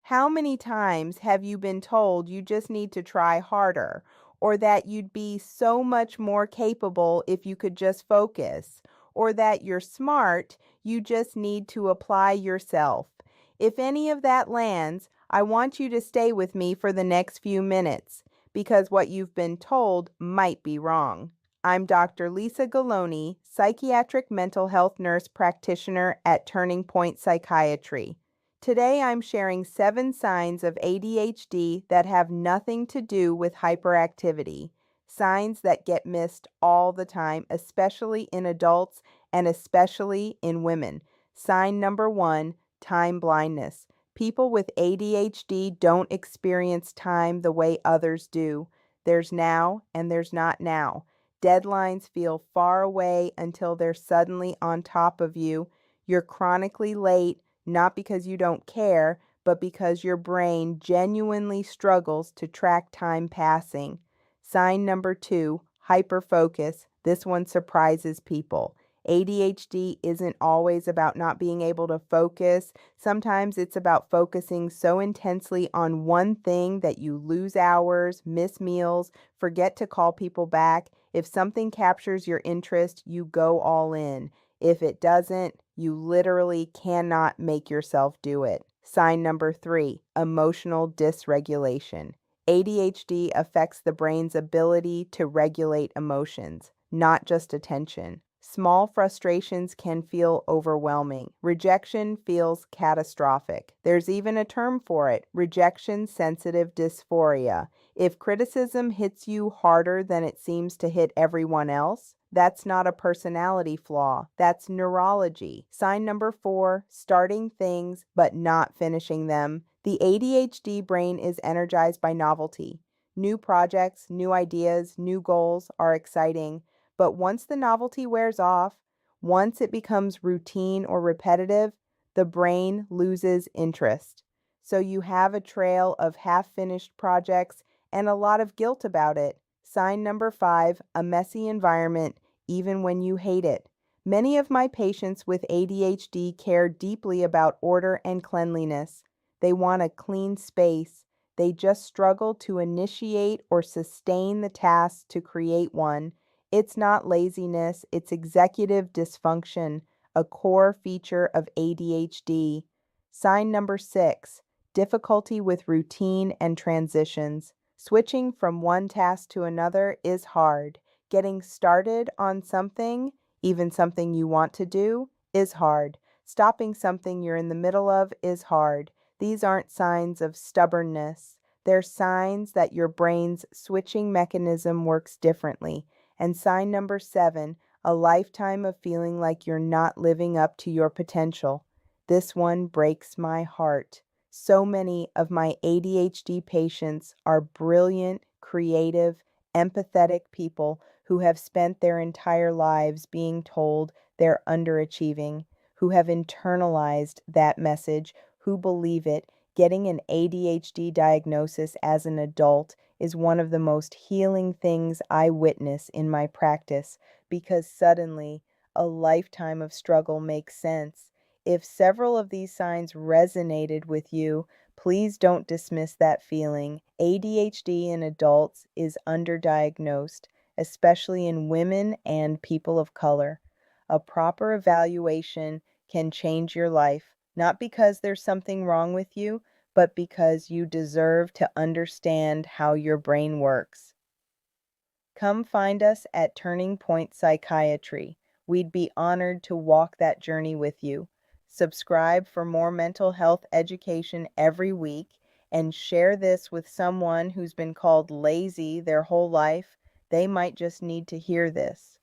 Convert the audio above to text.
How many times have you been told you just need to try harder, or that you'd be so much more capable if you could just focus, or that you're smart, you just need to apply yourself? If any of that lands, I want you to stay with me for the next few minutes, because what you've been told might be wrong. I'm Dr. Lisa Galoni, psychiatric mental health nurse practitioner at Turning Point Psychiatry. Today I'm sharing 7 signs of ADHD that have nothing to do with hyperactivity, signs that get missed all the time, especially in adults and especially in women. Sign number 1, time blindness. People with ADHD don't experience time the way others do. There's now and there's not now. Deadlines feel far away until they're suddenly on top of you. You're chronically late, not because you don't care, but because your brain genuinely struggles to track time passing. Sign number 2, hyperfocus. This one surprises people. ADHD isn't always about not being able to focus. Sometimes it's about focusing so intensely on one thing that you lose hours, miss meals, forget to call people back. If something captures your interest, you go all in. If it doesn't, you literally cannot make yourself do it. Sign number 3, emotional dysregulation. ADHD affects the brain's ability to regulate emotions, not just attention. Small frustrations can feel overwhelming. Rejection feels catastrophic. There's even a term for it, rejection-sensitive dysphoria. If criticism hits you harder than it seems to hit everyone else, that's not a personality flaw. That's neurology. Sign number 4, starting things but not finishing them. The ADHD brain is energized by novelty. New projects, new ideas, new goals are exciting. But once the novelty wears off, once it becomes routine or repetitive, the brain loses interest. So you have a trail of half-finished projects and a lot of guilt about it. Sign number 5, a messy environment, even when you hate it. Many of my patients with ADHD care deeply about order and cleanliness. They want a clean space. They just struggle to initiate or sustain the task to create one. It's not laziness, it's executive dysfunction, a core feature of ADHD. Sign number 6, difficulty with routine and transitions. Switching from one task to another is hard. Getting started on something, even something you want to do, is hard. Stopping something you're in the middle of is hard. These aren't signs of stubbornness. They're signs that your brain's switching mechanism works differently. And sign number 7, a lifetime of feeling like you're not living up to your potential. This one breaks my heart. So many of my ADHD patients are brilliant, creative, empathetic people who have spent their entire lives being told they're underachieving, who have internalized that message, who believe it. Getting an ADHD diagnosis as an adult is one of the most healing things I witness in my practice because suddenly a lifetime of struggle makes sense. If several of these signs resonated with you, please don't dismiss that feeling. ADHD in adults is underdiagnosed, especially in women and people of color. A proper evaluation can change your life, not because there's something wrong with you, but because you deserve to understand how your brain works. Come find us at Turning Point Psychiatry. We'd be honored to walk that journey with you. Subscribe for more mental health education every week and share this with someone who's been called lazy their whole life. They might just need to hear this.